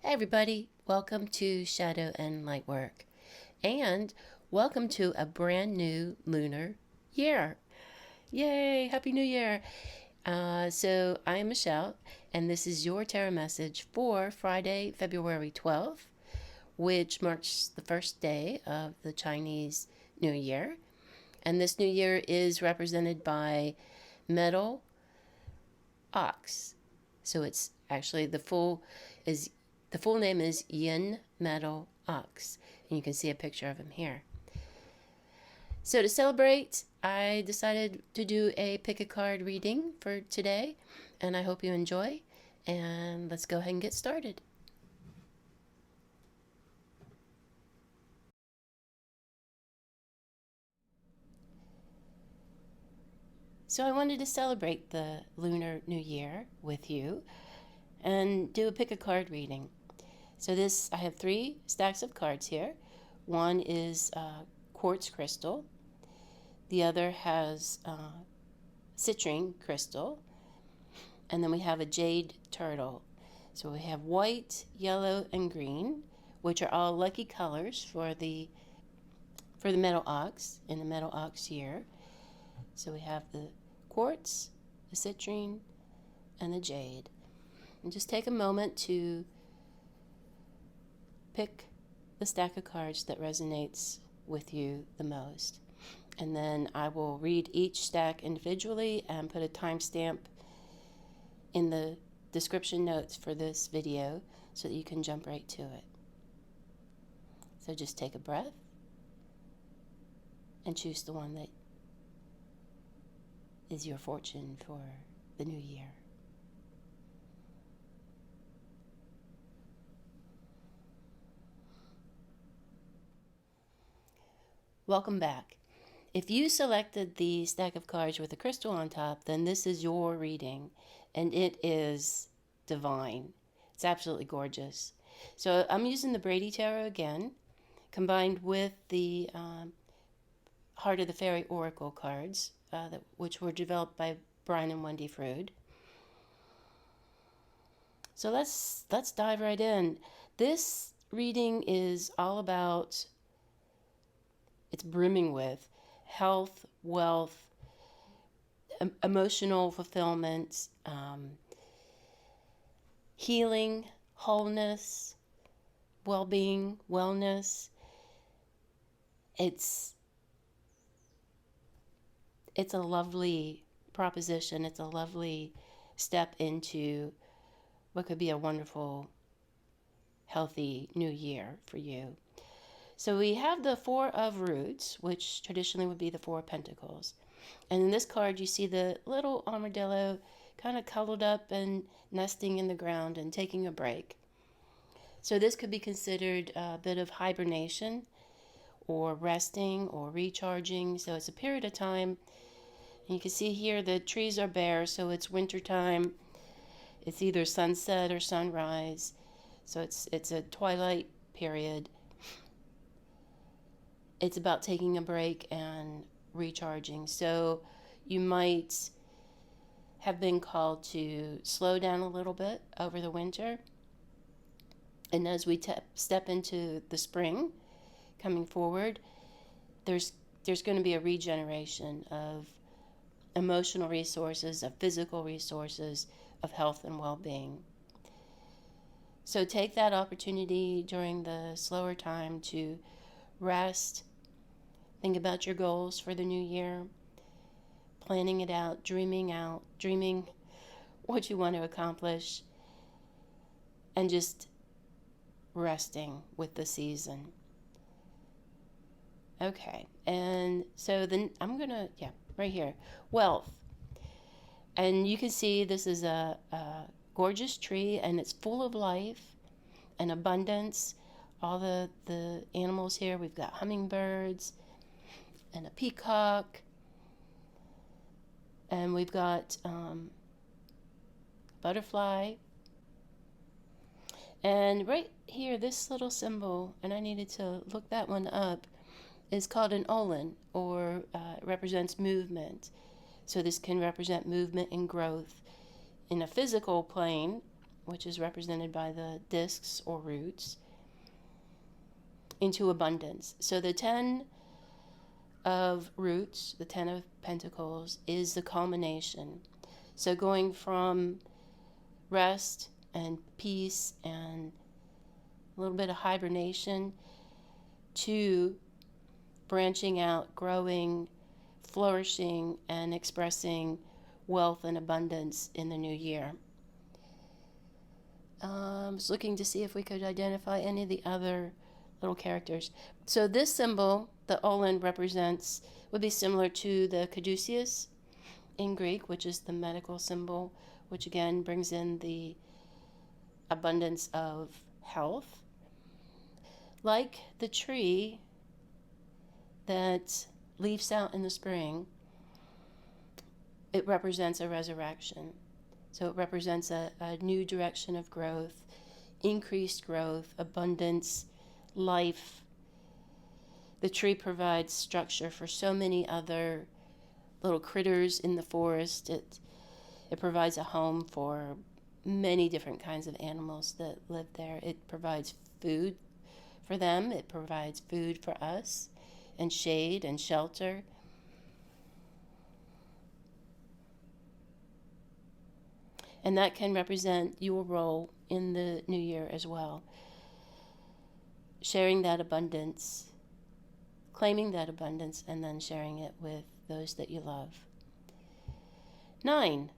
Hey everybody, welcome to Shadow and LightWork, and welcome to a brand new lunar year. Yay, Happy New Year! So I am Michelle, and this is your tarot message for Friday, February 12th, which marks the first day of the Chinese New Year. And this new year is represented by Metal Ox. So it's actually the full name is Yin Metal Ox, and you can see a picture of him here. So to celebrate, I decided to do a pick a card reading for today, and I hope you enjoy. And let's go ahead and get started. So I wanted to celebrate the Lunar New Year with you and do a pick a card reading. So I have 3 stacks of cards here. One is quartz crystal. The other has citrine crystal. And then we have a jade turtle. So we have white, yellow, and green, which are all lucky colors for the metal ox in the metal ox year. So we have the quartz, the citrine, and the jade. And just take a moment to pick the stack of cards that resonates with you the most. And then I will read each stack individually and put a timestamp in the description notes for this video so that you can jump right to it. So just take a breath and choose the one that is your fortune for the new year. Welcome back. If you selected the stack of cards with a crystal on top, then this is your reading, and it is divine. It's absolutely gorgeous. So I'm using the Brady Tarot again, combined with the Heart of the Fairy Oracle cards, which were developed by Brian and Wendy Frood. So let's dive right in. This reading is all about, it's brimming with health, wealth, emotional fulfillment, healing, wholeness, well-being, wellness. It's a lovely proposition. It's a lovely step into what could be a wonderful, healthy new year for you. So we have the 4 of Roots, which traditionally would be the 4 of Pentacles. And in this card, you see the little armadillo kind of cuddled up and nesting in the ground and taking a break. So this could be considered a bit of hibernation or resting or recharging. So it's a period of time. And you can see here the trees are bare, so it's winter time. It's either sunset or sunrise. So it's a twilight period. It's about taking a break and recharging. So you might have been called to slow down a little bit over the winter. And as we step into the spring coming forward, there's going to be a regeneration of emotional resources, of physical resources, of health and well-being. So take that opportunity during the slower time to rest, think about your goals for the new year, planning it out, dreaming what you want to accomplish, and just resting with the season. Okay, and so then I'm going to, right here, wealth. And you can see this is a gorgeous tree, and it's full of life and abundance. All the animals here, we've got hummingbirds and a peacock, and we've got butterfly. And right here, this little symbol, and I needed to look that one up, is called an Olin, or represents movement. So this can represent movement and growth in a physical plane, which is represented by the discs or roots, into abundance. So the 10 of roots, the 10 of pentacles, is the culmination. So going from rest and peace and a little bit of hibernation to branching out, growing, flourishing, and expressing wealth and abundance in the new year. I was looking to see if we could identify any of the other little characters. So this symbol, the Olin, represents, would be similar to the caduceus in Greek, which is the medical symbol, which again brings in the abundance of health. Like the tree that leaves out in the spring, it represents a resurrection. So it represents a new direction of growth, increased growth, abundance, life. The tree provides structure for so many other little critters in the forest. It provides a home for many different kinds of animals that live there. It provides food for them. It provides food for us, and shade and shelter. And that can represent your role in the new year as well. Sharing that abundance, claiming that abundance, and then sharing it with those that you love. 9.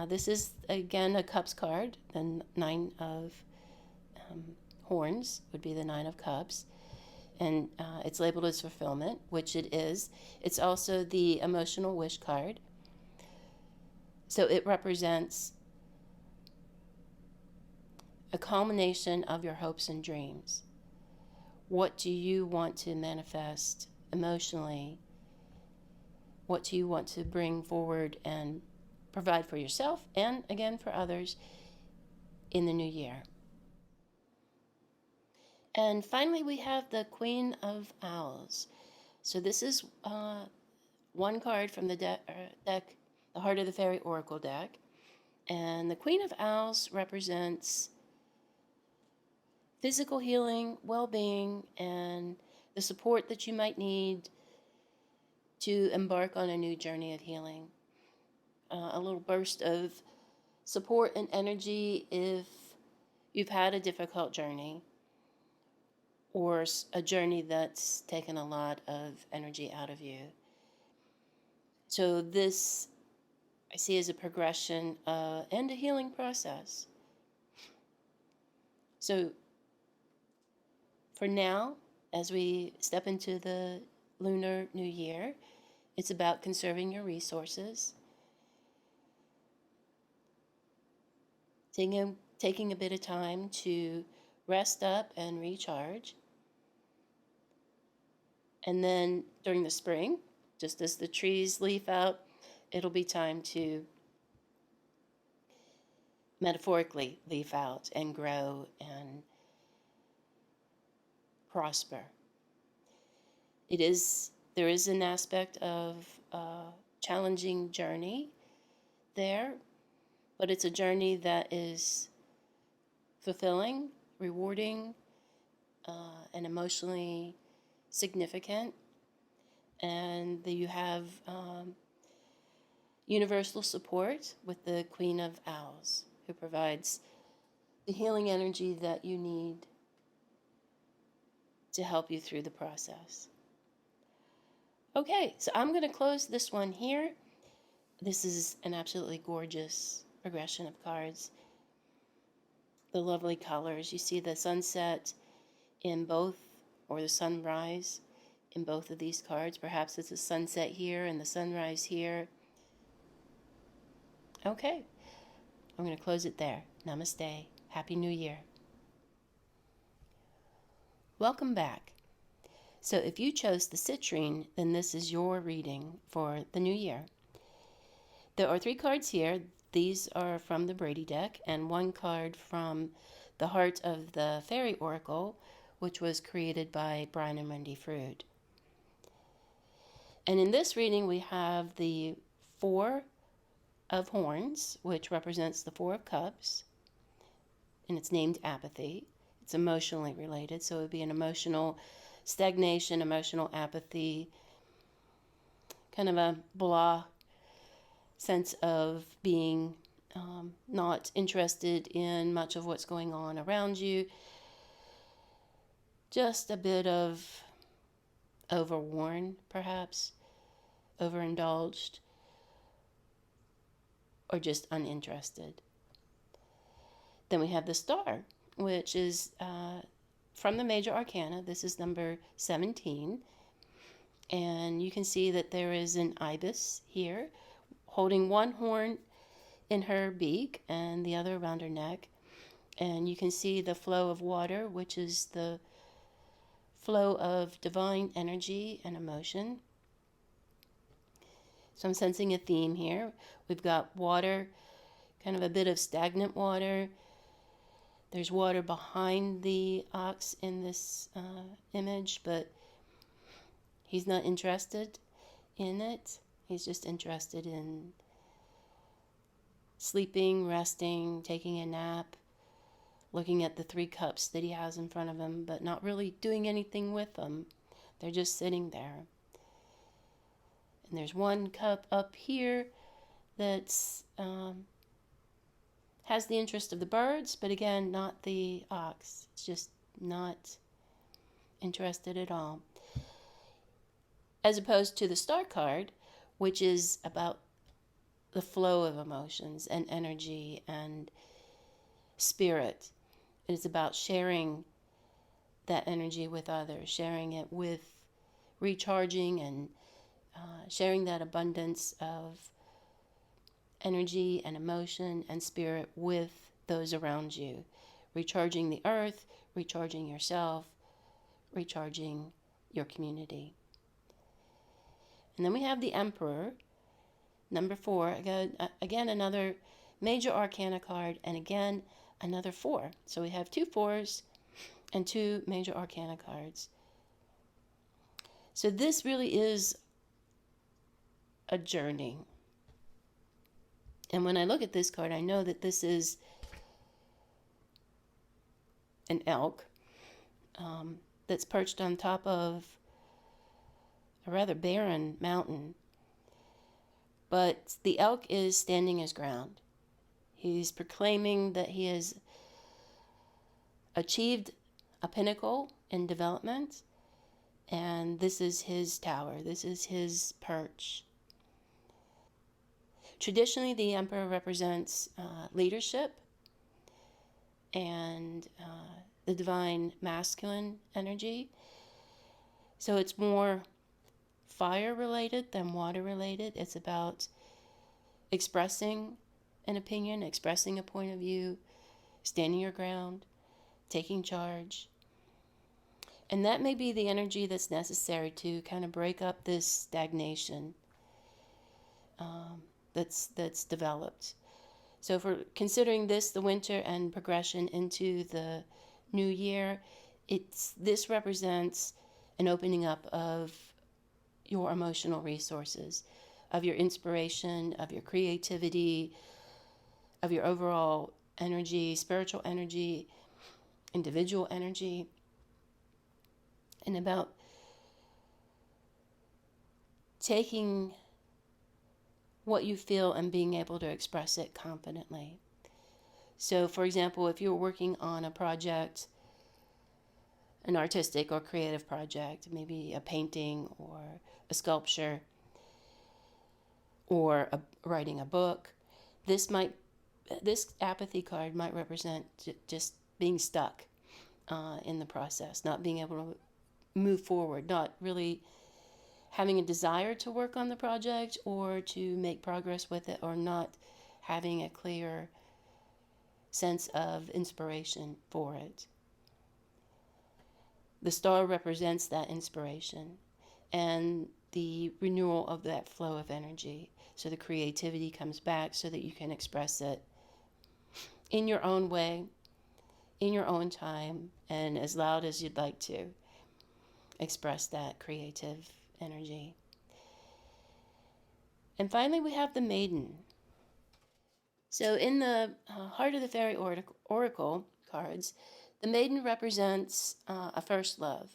This is, again, a cups card. The 9 of horns would be the 9 of cups. And it's labeled as fulfillment, which it is. It's also the emotional wish card. So it represents a culmination of your hopes and dreams. What do you want to manifest emotionally? What do you want to bring forward and provide for yourself and, again, for others in the new year? And finally, we have the Queen of Owls. So this is one card from the deck, the Heart of the Fairy Oracle deck. And the Queen of Owls represents physical healing, well-being, and the support that you might need to embark on a new journey of healing. A little burst of support and energy if you've had a difficult journey, or a journey that's taken a lot of energy out of you. So this I see as a progression and a healing process. So for now, as we step into the Lunar New Year, it's about conserving your resources, taking a bit of time to rest up and recharge. And then during the spring, just as the trees leaf out, it'll be time to metaphorically leaf out and grow and prosper. There is an aspect of a challenging journey there, but it's a journey that is fulfilling, rewarding, and emotionally significant. And that you have universal support with the Queen of Owls, who provides the healing energy that you need to help you through the process. Okay, so I'm going to close this one here. This is an absolutely gorgeous progression of cards. The lovely colors. You see the sunset in both, or the sunrise in both of these cards. Perhaps it's a sunset here and the sunrise here. Okay, I'm going to close it there. Namaste. Happy New Year. Welcome back. So if you chose the Citrine, then this is your reading for the new year. There are 3 cards here. These are from the Brady deck, and 1 card from the Heart of the Fairy Oracle, which was created by Brian and Wendy Frood. And in this reading, we have the 4 of Horns, which represents the 4 of Cups, and it's named apathy. It's emotionally related, so it would be an emotional stagnation, emotional apathy, kind of a blah sense of being not interested in much of what's going on around you. Just a bit of overworn, perhaps, overindulged, or just uninterested. Then we have the star, which is from the major arcana. This is number 17. And you can see that there is an ibis here holding one horn in her beak and the other around her neck. And you can see the flow of water, which is the flow of divine energy and emotion. So I'm sensing a theme here. We've got water, kind of a bit of stagnant water. There's water behind the ox in this image, but he's not interested in it. He's just interested in sleeping, resting, taking a nap, looking at the 3 cups that he has in front of him, but not really doing anything with them. They're just sitting there. And there's 1 cup up here that's has the interest of the birds, but again, not the ox. It's just not interested at all. As opposed to the star card, which is about the flow of emotions and energy and spirit. It is about sharing that energy with others, sharing it with, recharging and sharing that abundance of energy and emotion and spirit with those around you. Recharging the earth, recharging yourself, recharging your community. And then we have the Emperor, number 4. Again, another major arcana card, and again, another 4. So we have 2 4s and 2 major arcana cards. So this really is a journey. And when I look at this card, I know that this is an elk that's perched on top of a rather barren mountain. But the elk is standing his ground. He's proclaiming that he has achieved a pinnacle in development, and this is his tower. This is his perch. Traditionally, the emperor represents leadership and the divine masculine energy. So it's more fire-related than water-related. It's about expressing an opinion, expressing a point of view, standing your ground, taking charge. And that may be the energy that's necessary to kind of break up this stagnation that's developed. So if we're considering this the winter and progression into the new year, this represents an opening up of your emotional resources, of your inspiration, of your creativity, of your overall energy, spiritual energy, individual energy, and about taking what you feel and being able to express it confidently. So, for example, if you're working on a project, an artistic or creative project, maybe a painting or a sculpture or writing a book, this apathy card might represent just being stuck in the process, not being able to move forward, not really having a desire to work on the project or to make progress with it, or not having a clear sense of inspiration for it. The star represents that inspiration and the renewal of that flow of energy. So the creativity comes back so that you can express it in your own way, in your own time, and as loud as you'd like to express that creative energy. And finally, we have the Maiden. So in the Heart of the Fairy Oracle, cards, the maiden represents a first love,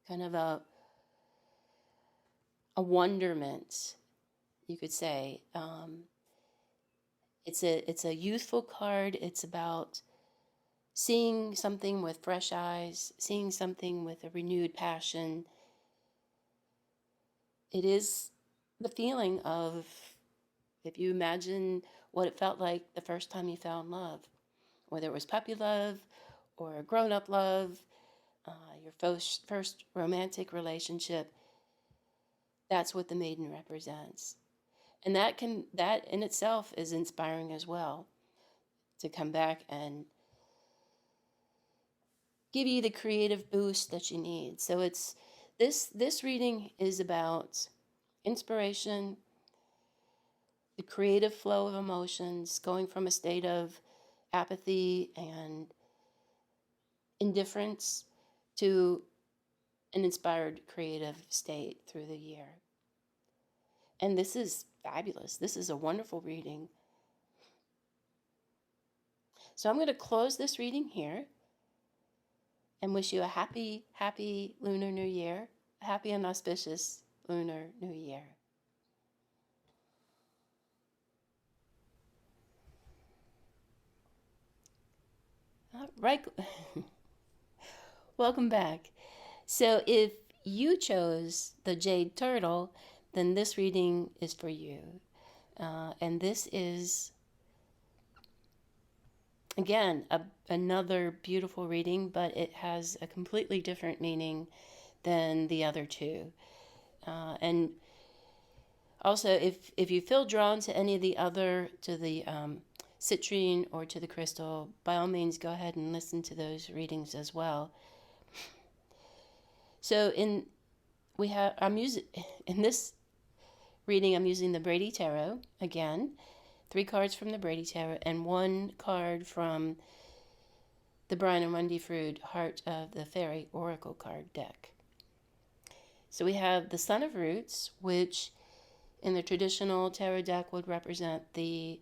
kind of a wonderment, you could say. It's a youthful card. It's about seeing something with fresh eyes, seeing something with a renewed passion. It is the feeling of, if you imagine what it felt like the first time you fell in love, whether it was puppy love or grown-up love, your first romantic relationship, that's what the maiden represents. And that in itself is inspiring as well, to come back and give you the creative boost that you need. So it's this reading is about inspiration, the creative flow of emotions, going from a state of apathy and indifference to an inspired creative state through the year. And this is fabulous. This is a wonderful reading. So I'm going to close this reading here and wish you a happy, happy Lunar New Year, a happy and auspicious Lunar New Year. Right. Welcome back. So if you chose the Jade Turtle, then this reading is for you. And this is, again, another beautiful reading, but it has a completely different meaning than the other two. And also, if you feel drawn to any of the other, to the citrine or to the crystal, by all means, go ahead and listen to those readings as well. So in this reading, I'm using the Brady Tarot again, 3 cards from the Brady Tarot and 1 card from the Brian and Wendy Frood Heart of the Fairy Oracle card deck. So we have the Sun of Roots, which in the traditional tarot deck would represent the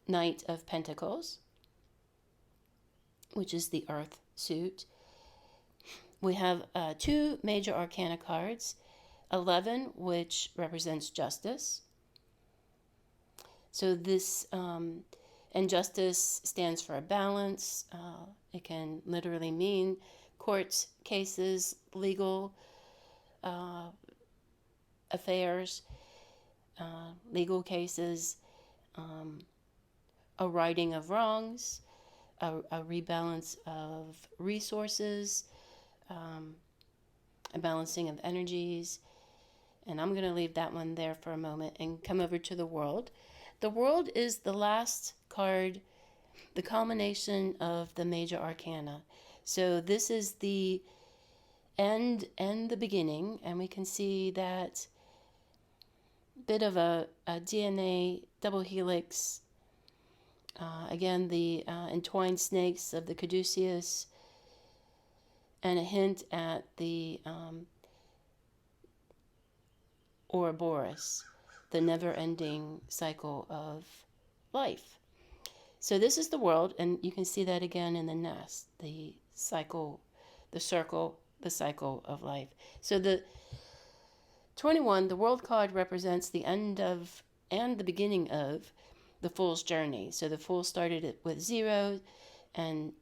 Knight of Pentacles, which is the Earth suit. We have 2 major arcana cards, 11, which represents justice. So this, and justice stands for a balance. It can literally mean court cases, legal affairs, legal cases, a righting of wrongs, a rebalance of resources, a balancing of energies. And I'm going to leave that one there for a moment and come over to the World. The World is the last card, the culmination of the major arcana. So this is the end and the beginning, and we can see that bit of a DNA double helix. Again, the entwined snakes of the caduceus, and a hint at the Ouroboros, the never-ending cycle of life. So this is the World, and you can see that again in the nest, the cycle, the circle, the cycle of life. So the 21, the World card represents the end of and the beginning of the Fool's journey. So the Fool started it with 0 and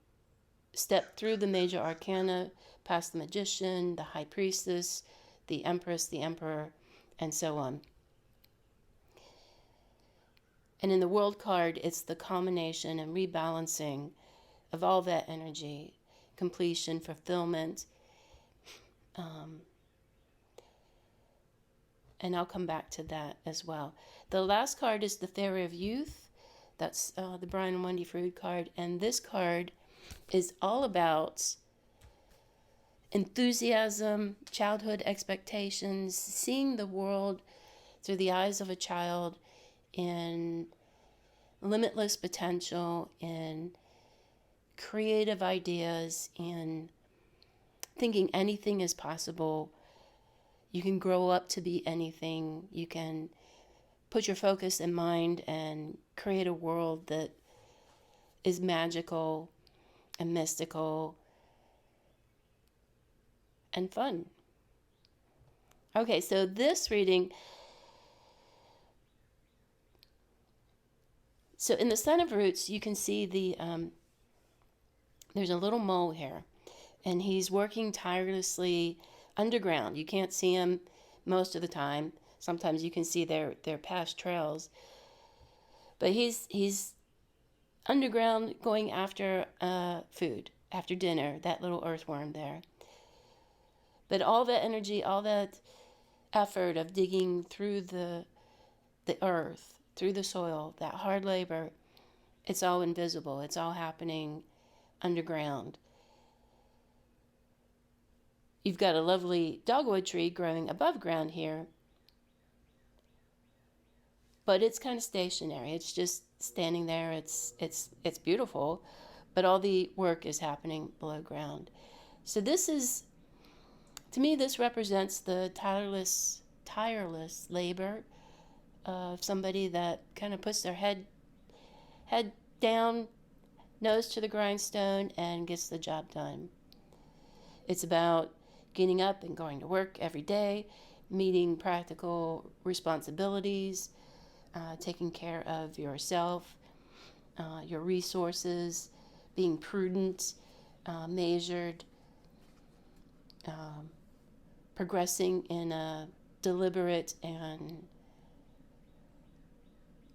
stepped through the major arcana, past the Magician, the High Priestess, the Empress, the Emperor, and so on. And in the World card, it's the culmination and rebalancing of all that energy, completion, fulfillment. And I'll come back to that as well. The last card is the Fairy of Youth. That's the Brian and Wendy Frood card. And this card is all about enthusiasm, childhood expectations, seeing the world through the eyes of a child, in limitless potential, in creative ideas, in thinking anything is possible. You can grow up to be anything. You can put your focus in mind and create a world that is magical and mystical and fun. Okay, so this reading, so in the Sun of Roots, you can see there's a little mole here, and he's working tirelessly underground. You can't see him most of the time. Sometimes you can see their past trails, but he's underground going after food, after dinner, that little earthworm there. But all that energy, all that effort of digging through the earth, through the soil, that hard labor, it's all invisible. It's all happening underground. You've got a lovely dogwood tree growing above ground here, but it's kind of stationary. It's just standing there. It's beautiful, but all the work is happening below ground. So this is, to me, this represents the tireless labor of somebody that kind of puts their head down, nose to the grindstone, and gets the job done. It's about getting up and going to work every day, meeting practical responsibilities, taking care of yourself, your resources, being prudent, measured, progressing in a deliberate and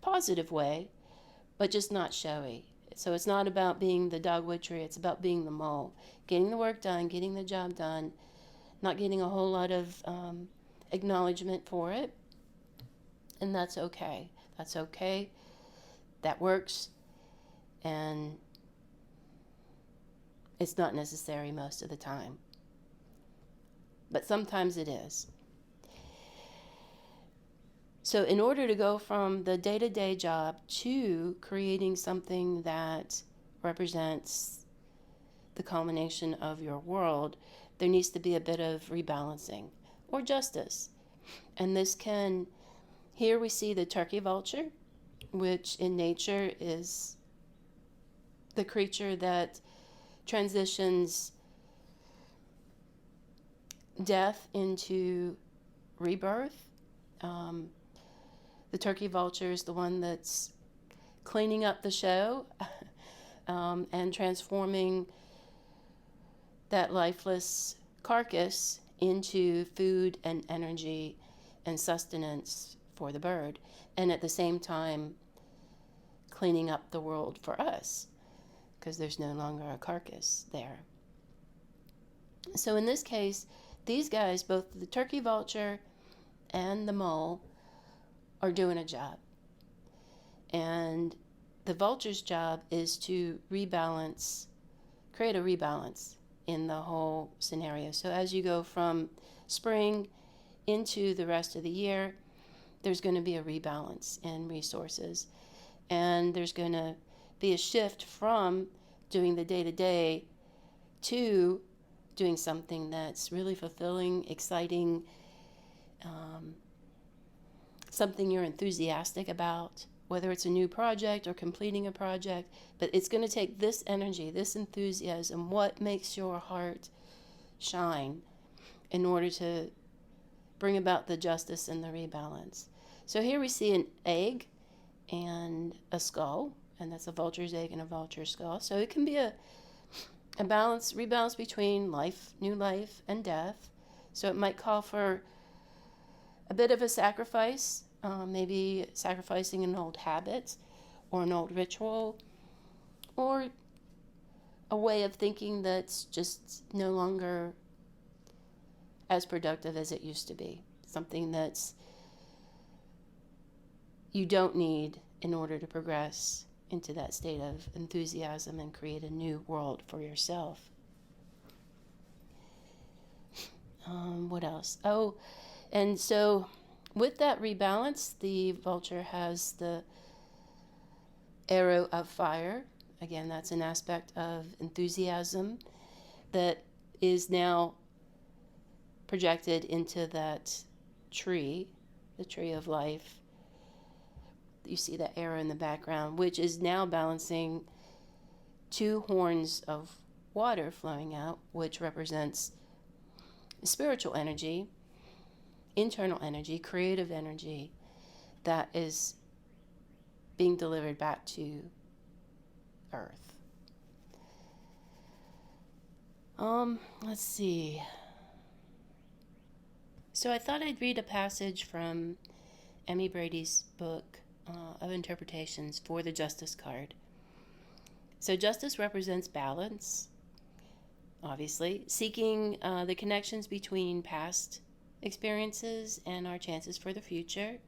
positive way, but just not showy. So it's not about being the dogwood tree, it's about being the mole, getting the work done, getting the job done, not getting a whole lot of acknowledgement for it. And that's okay. That's okay. That works. And it's not necessary most of the time. But sometimes it is. So in order to go from the day-to-day job to creating something that represents the culmination of your world, there needs to be a bit of rebalancing or justice. And this can, here we see the turkey vulture, which in nature is the creature that transitions death into rebirth. The turkey vulture is the one that's cleaning up the show and transforming that lifeless carcass into food and energy and sustenance for the bird, and at the same time cleaning up the world for us, because there's no longer a carcass there. So in this case, these guys, both the turkey vulture and the mole, are doing a job. And the vulture's job is to rebalance, create a rebalance in the whole scenario. So as you go from spring into the rest of the year, there's going to be a rebalance in resources. And there's going to be a shift from doing the day-to-day to doing something that's really fulfilling, exciting, something you're enthusiastic about, whether it's a new project or completing a project. But it's going to take this energy, this enthusiasm, what makes your heart shine, in order to bring about the justice and the rebalance. So here we see an egg and a skull, and that's a vulture's egg and a vulture's skull. So it can be a rebalance between life, new life, and death. So it might call for a bit of a sacrifice, maybe sacrificing an old habit or an old ritual, or a way of thinking that's just no longer as productive as it used to be. Something that's you don't need in order to progress into that state of enthusiasm and create a new world for yourself. What else? Oh, and so with that rebalance, the vulture has the arrow of fire. Again, that's an aspect of enthusiasm that is now projected into that tree, the tree of life. You see that arrow in the background, which is now balancing two horns of water flowing out, which represents spiritual energy, internal energy, creative energy that is being delivered back to Earth. Let's see. So I thought I'd read a passage from Emmy Brady's book of interpretations for the Justice card. So justice represents balance, obviously, seeking the connections between past experiences and our chances for the future.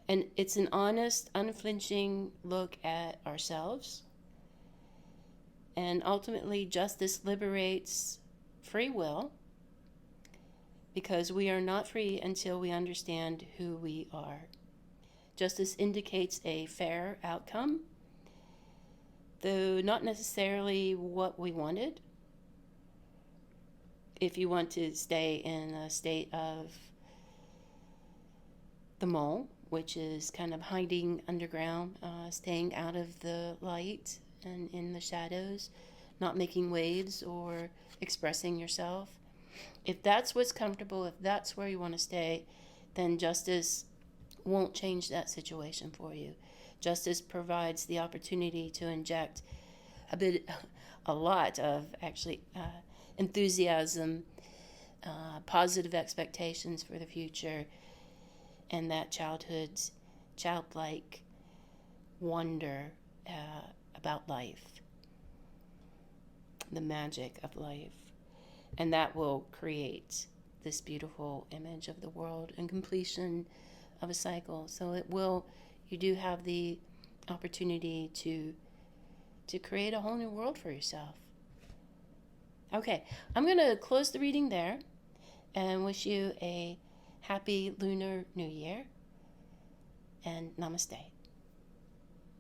And it's an honest, unflinching look at ourselves. And ultimately, justice liberates free will, because we are not free until we understand who we are. Justice indicates a fair outcome, though not necessarily what we wanted. If you want to stay in a state of the mole, which is kind of hiding underground, staying out of the light and in the shadows, not making waves or expressing yourself. If that's what's comfortable, if that's where you want to stay, then justice won't change that situation for you. Justice provides the opportunity to inject a lot of actually enthusiasm, positive expectations for the future, and that childlike wonder about life, the magic of life. And that will create this beautiful image of the world and completion of a cycle. So you do have the opportunity to create a whole new world for yourself. Okay, I'm going to close the reading there and wish you a happy Lunar New Year, and namaste.